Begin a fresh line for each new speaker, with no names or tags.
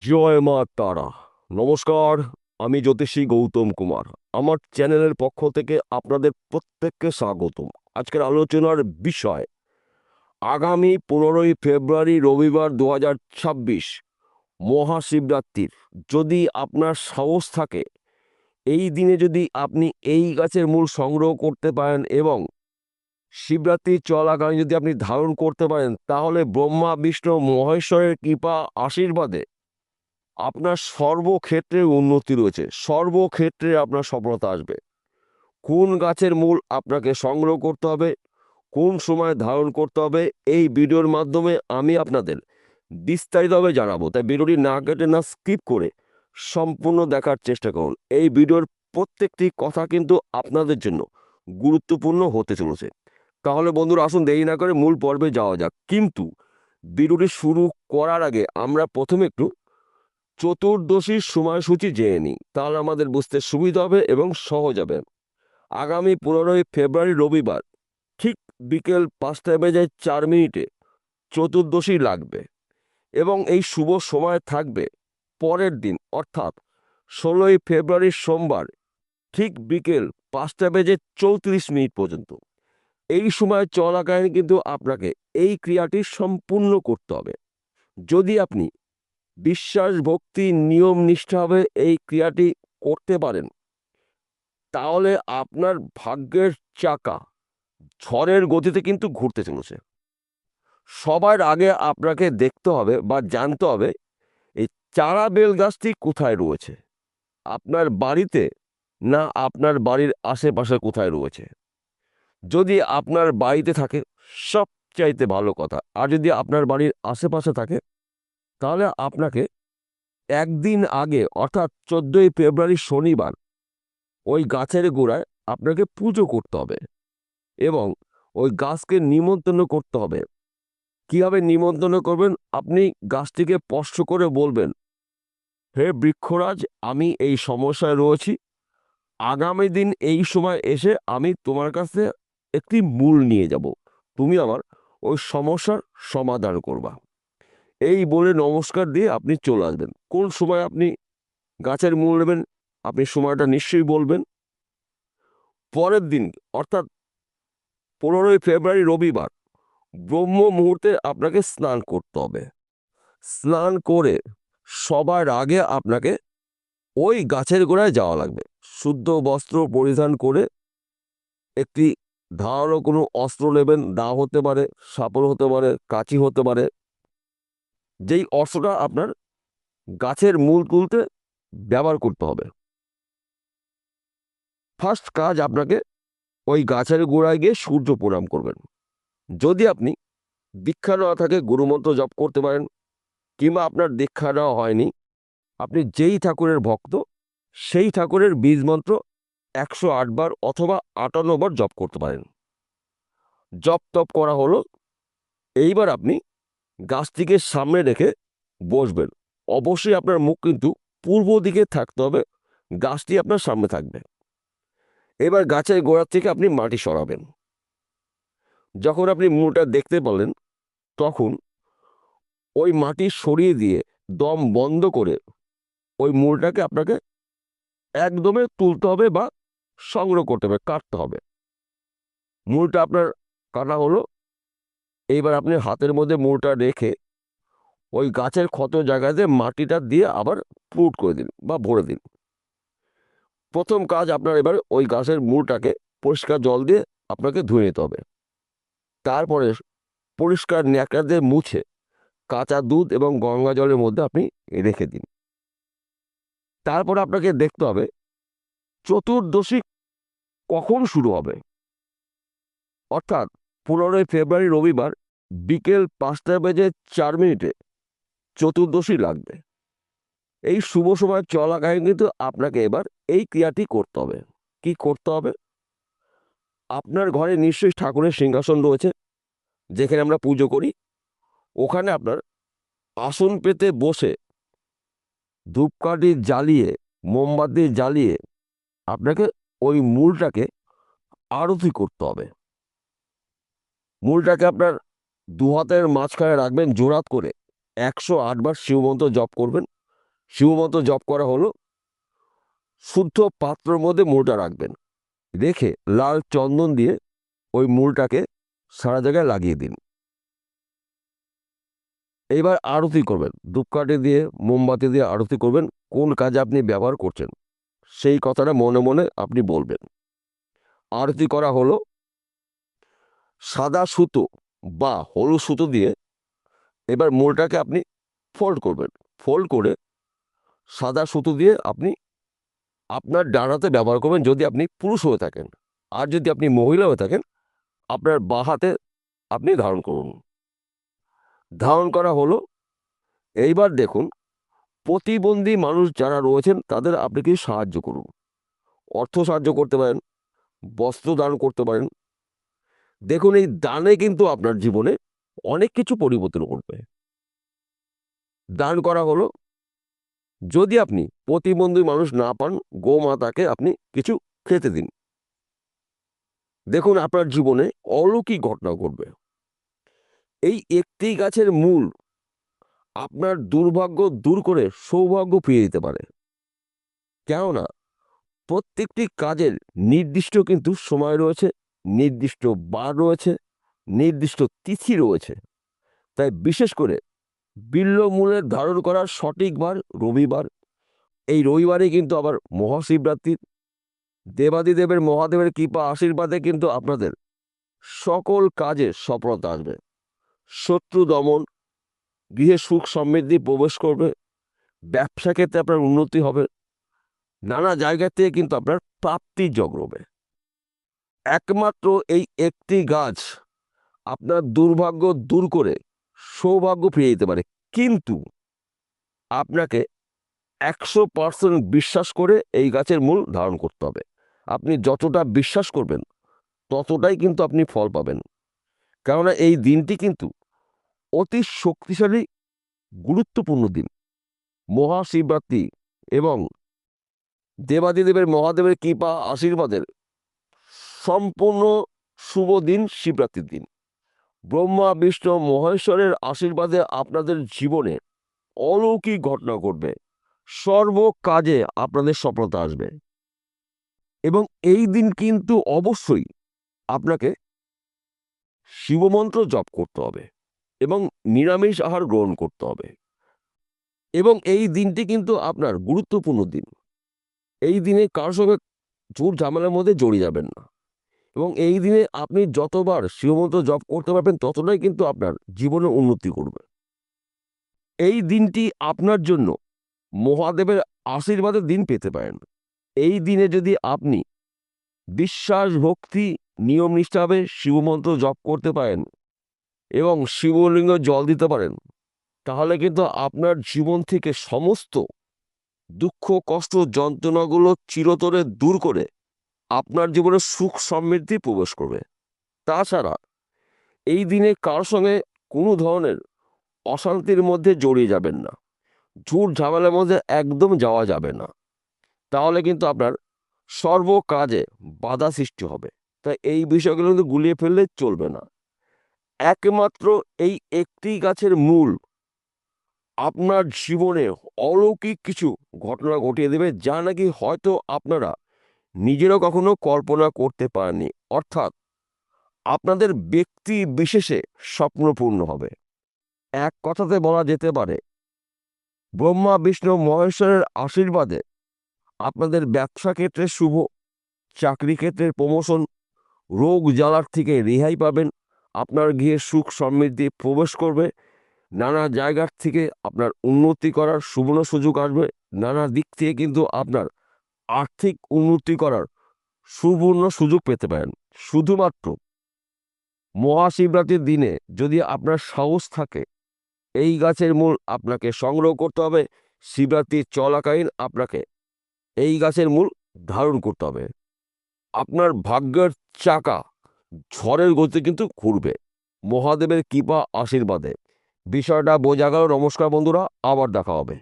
জয় মা তারা। নমস্কার, আমি জ্যোতিষী গৌতম কুমার। আমার চ্যানেলের পক্ষ থেকে আপনাদের প্রত্যেককে স্বাগতম। আজকের আলোচনার বিষয় আগামী 15ই ফেব্রুয়ারি রবিবার 2026 মহাশিবরাত্রির। যদি আপনার সাহস থাকে, এই দিনে যদি আপনি এই গাছের মূল সংগ্রহ করতে পারেন এবং শিবরাত্রি চলাকালীন যদি আপনি ধারণ করতে পারেন, তাহলে ব্রহ্মা বিষ্ণু মহেশ্বরের কৃপা আশীর্বাদে আপনার সর্বক্ষেত্রে উন্নতি রয়েছে, সর্বক্ষেত্রে আপনার সফলতা আসবে। কোন গাছের মূল আপনাকে সংগ্রহ করতে হবে, কোন সময় ধারণ করতে হবে, এই ভিডিওর মাধ্যমে আমি আপনাদের বিস্তারিতভাবে জানাবো। তাই ভিডিওটি না কেটে না স্কিপ করে সম্পূর্ণ দেখার চেষ্টা করুন। এই ভিডিওর প্রত্যেকটি কথা কিন্তু আপনাদের জন্য গুরুত্বপূর্ণ হতে চলেছে। তাহলে বন্ধুরা, আসুন দেরি না করে মূল পর্বে যাওয়া যাক। কিন্তু ভিডিওটি শুরু করার আগে আমরা প্রথমে একটু চতুর্দশীর সময়সূচি জেনে নিই, তাহলে আমাদের বুঝতে সুবিধা হবে এবং সহজ হবে। আগামী 15ই ফেব্রুয়ারি রবিবার ঠিক বিকেল 5:04 চতুর্দশী লাগবে এবং এই শুভ সময় থাকবে পরের দিন, অর্থাৎ 16ই ফেব্রুয়ারি সোমবার ঠিক বিকেল 5:34 পর্যন্ত। এই সময় চলাকালীন কিন্তু আপনাকে এই ক্রিয়াটি সম্পূর্ণ করতে হবে। যদি আপনি বিশ্বাস, ভক্তি, নিয়ম নিষ্ঠাভাবে এই ক্রিয়াটি করতে পারেন, তাহলে আপনার ভাগ্যের চাকা ঝড়ের গতিতে কিন্তু ঘুরতে চলেছে। সবার আগে আপনাকে দেখতে হবে বা জানতে হবে এই চারা বেল গাছটি কোথায় রয়েছে, আপনার বাড়িতে না আপনার বাড়ির আশেপাশে কোথায় রয়েছে। যদি আপনার বাড়িতে থাকে সবচাইতে ভালো কথা, আর যদি আপনার বাড়ির আশেপাশে থাকে তাহলে আপনাকে একদিন আগে অর্থাৎ 14ই ফেব্রুয়ারি শনিবার ওই গাছের গোড়ায় আপনাকে পুজো করতে হবে এবং ওই গাছকে নিমন্ত্রণ করতে হবে। কীভাবে নিমন্ত্রণ করবেন? আপনি গাছটিকে স্পর্শ করে বলবেন, হে বৃক্ষরাজ, আমি এই সমস্যায় রয়েছি, আগামী দিন এই সময় এসে আমি তোমার কাছে একটি মূল নিয়ে যাব, তুমি আমার ওই সমস্যার সমাধান করবা। এই বলে নমস্কার দিয়ে আপনি চলে আসবেন। কোন সময় আপনি গাছের মূল নেবেন আপনি সময়টা নিশ্চয়ই বলবেন। পরের দিন অর্থাৎ 15ই ফেব্রুয়ারি রবিবার ব্রহ্ম মুহূর্তে আপনাকে স্নান করতে হবে। স্নান করে সবার আগে আপনাকে ওই গাছের গোড়ায় যাওয়া লাগবে। শুদ্ধ বস্ত্র পরিধান করে একটি ধারালো কোনো অস্ত্র নেবেন, দা হতে পারে, সাপল হতে পারে, কাঁচি হতে পারে, যেই অস্ত্রটা আপনার গাছের মূল তুলতে ব্যবহার করতে হবে। ফার্স্ট কাজ, আপনাকে ওই গাছের গোড়ায় গিয়ে সূর্য প্রণাম করবেন। যদি আপনি দীক্ষা নেওয়া থাকে গুরুমন্ত্র জপ করতে পারেন, কিংবা আপনার দীক্ষা নেওয়া হয়নি, আপনি যেই ঠাকুরের ভক্ত সেই ঠাকুরের বীজ মন্ত্র 108 বার অথবা 58 বার জপ করতে পারেন। জপ তপ করা হলো, এইবার আপনি গাছটিকে সামনে রেখে বসবেন। অবশ্যই আপনার মুখ কিন্তু পূর্ব দিকে থাকতে হবে, গাছটি আপনার সামনে থাকবে। এবার গাছের গোড়ার থেকে আপনি মাটি সরাবেন। যখন আপনি মূলটা দেখতে পেলেন, তখন ওই মাটি সরিয়ে দিয়ে দম বন্ধ করে ওই মূলটাকে আপনাকে একদমে তুলতে হবে বা সংগ্রহ করতে হবে, কাটতে হবে। মূলটা আপনার কাটা হলো, এইবার আপনি হাতের মধ্যে মূলটা রেখে ওই গাছের ক্ষত জায়গাতে মাটিটা দিয়ে আবার পুট করে দিন বা ভরে দিন। প্রথম কাজ, আপনার এবার ওই গাছের মূলটাকে পরিষ্কার জল দিয়ে আপনাকে ধুয়ে নিতে হবে। তারপরে পরিষ্কার ন্যাকড়া দিয়ে মুছে কাঁচা দুধ এবং গঙ্গা জলের মধ্যে আপনি রেখে দিন। তারপরে আপনাকে দেখতে হবে চতুর্দশী কখন শুরু হবে, অর্থাৎ 15ই ফেব্রুয়ারি রবিবার বিকেল 5:04 চতুর্দশী লাগবে। এই শুভ সময় চলাকালীন কিন্তু আপনাকে এবার এই ক্রিয়াটি করতে হবে। কি করতে হবে? আপনার ঘরে নিশ্চয়ই ঠাকুরের সিংহাসন রয়েছে, যেখানে আমরা পুজো করি। ওখানে আপনার আসন পেতে বসে ধূপকাঠি জ্বালিয়ে, মোমবাতি জ্বালিয়ে আপনাকে ওই মূলটাকে আরতি করতে হবে। মূলটাকে আপনার দু হাতের মাঝখানে রাখবেন, জোড়াত করে 108 বার শিবমন্ত্র জপ করবেন। শিবমন্ত্র জপ করা হলো, শুদ্ধ পাত্রের মধ্যে মূলটা রাখবেন, রেখে লাল চন্দন দিয়ে ওই মূলটাকে সারা জায়গায় লাগিয়ে দিন। এইবার আরতি করবেন, ধূপকাঠি দিয়ে মোমবাতি দিয়ে আরতি করবেন। কোন কাজে আপনি ব্যবহার করছেন সেই কথাটা মনে মনে আপনি বলবেন। আরতি করা হলো, সাদা সুতো বা হলুদ সুতো দিয়ে এবার মূলটাকে আপনি ফোল্ড করবেন। ফোল্ড করে সাদা সুতো দিয়ে আপনি আপনার ডান হাতে ব্যবহার করবেন যদি আপনি পুরুষ হয়ে থাকেন, আর যদি আপনি মহিলা হয়ে থাকেন আপনার বাঁ হাতে আপনি ধারণ করুন। ধারণ করা হলো। এইবার দেখুন, প্রতিবন্ধী মানুষ যারা রয়েছেন তাদের আপনি কি সাহায্য করুন। অর্থ সাহায্য করতে পারেন, বস্ত্র দান করতে পারেন। দেখুন, এই দানে কিন্তু আপনার জীবনে অনেক কিছু পরিবর্তন করবে। দান করা হলো। যদি আপনি প্রতিবন্ধী মানুষ না পান, গোমাতাকে আপনি কিছু খেতে দিন। দেখুন, আপনার জীবনে অলৌকিক ঘটনা ঘটবে। এই একটি গাছের মূল আপনার দুর্ভাগ্য দূর করে সৌভাগ্য ফিরিয়ে দিতে পারে। কেননা প্রত্যেকটি কাজের নির্দিষ্ট কিন্তু সময় রয়েছে, নির্দিষ্ট বার রয়েছে, নির্দিষ্ট তিথি রয়েছে। তাই বিশেষ করে বিল্ব মূলের ধারণ করার সঠিক বার রবিবার। এই রবিবারে কিন্তু আবার মহাশিবরাত্রির দেবাদিদেবের মহাদেবের কৃপা আশীর্বাদে কিন্তু আপনাদের সকল কাজে সফলতা আসবে, শত্রু দমন, গৃহে সুখ সমৃদ্ধি প্রবেশ করবে, ব্যবসা ক্ষেত্রে আপনার উন্নতি হবে, নানা জায়গা থেকে কিন্তু আপনার প্রাপ্তি জন্মাবে। একমাত্র এই একটি গাছ আপনার দুর্ভাগ্য দূর করে সৌভাগ্য ফিরিয়ে দিতে পারে, কিন্তু আপনাকে 100% বিশ্বাস করে এই গাছের মূল ধারণ করতে হবে। আপনি যতটা বিশ্বাস করবেন ততটাই কিন্তু আপনি ফল পাবেন। কেননা এই দিনটি কিন্তু অতি শক্তিশালী গুরুত্বপূর্ণ দিন। মহাশিবরাত্রি এবং দেবাদিদেবের মহাদেবের কৃপা আশীর্বাদের সম্পূর্ণ শুভ দিন শিবরাত্রির দিন। ব্রহ্মা বিষ্ণু মহেশ্বরের আশীর্বাদে আপনাদের জীবনে অলৌকিক ঘটনা ঘটবে, সর্ব কাজে আপনাদের সফলতা আসবে। এবং এই দিন কিন্তু অবশ্যই আপনাকে শিবমন্ত্র জপ করতে হবে এবং নিরামিষ আহার গ্রহণ করতে হবে। এবং এই দিনটি কিন্তু আপনার গুরুত্বপূর্ণ দিন। এই দিনে কারোর সঙ্গে ঝুট ঝামেলার মধ্যে জড়িয়ে যাবেন না। এবং এই দিনে আপনি যতবার শিবমন্ত্র জপ করতে পারবেন ততটাই কিন্তু আপনার জীবনে উন্নতি করবে। এই দিনটি আপনার জন্য মহাদেবের আশীর্বাদের দিন পেতে পারেন। এই দিনে যদি আপনি বিশ্বাস ভক্তি নিয়ম নিষ্ঠাভাবে শিবমন্ত্র জপ করতে পারেন এবং শিবলিঙ্গ জল দিতে পারেন, তাহলে কিন্তু আপনার জীবন থেকে সমস্ত দুঃখ কষ্ট যন্ত্রণাগুলো চিরতরে দূর করে আপনার জীবনে সুখ সমৃদ্ধি প্রবেশ করবে। তাছাড়া এই দিনে কারোর সঙ্গে কোনো ধরনের অশান্তির মধ্যে জড়িয়ে যাবেন না, ঝুট ঝামেলার মধ্যে একদম যাওয়া যাবে না, তাহলে কিন্তু আপনার সর্ব কাজে বাধা সৃষ্টি হবে। তাই এই বিষয়গুলো কিন্তু গুলিয়ে ফেললে চলবে না। একমাত্র এই একটি গাছের মূল আপনার জীবনে অলৌকিক কিছু ঘটনা ঘটিয়ে দেবে, যা নাকি হয়তো আপনারা নিজেরাও কখনো কল্পনা করতে পারেননি। অর্থাৎ আপনাদের ব্যক্তি বিশেষে স্বপ্নপূর্ণ হবে। এক কথাতে বলা যেতে পারে, ব্রহ্মা বিষ্ণু মহেশ্বরের আশীর্বাদে আপনাদের ব্যবসা ক্ষেত্রে শুভ, চাকরি ক্ষেত্রে প্রমোশন, রোগ জ্বালার থেকে রেহাই পাবেন, আপনার গৃহে সুখ সমৃদ্ধি প্রবেশ করবে, নানা জায়গার থেকে আপনার উন্নতি করার সুবর্ণ সুযোগ আসবে, নানা দিক থেকে কিন্তু আপনার আর্থিক উন্নতি করার সুবর্ণ সুযোগ পেতে পারেন। শুধুমাত্র মহাশিবরাত্রির দিনে যদি আপনার সাহস থাকে, এই গাছের মূল আপনাকে সংগ্রহ করতে হবে। শিবরাত্রির চলাকালীন আপনাকে এই গাছের মূল ধারণ করতে হবে। আপনার ভাগ্যের চাকা ঝড়ের গতিতে কিন্তু ঘুরবে মহাদেবের কৃপা আশীর্বাদে। বিষয়টা বোঝা গেল? নমস্কার বন্ধুরা, আবার দেখা হবে।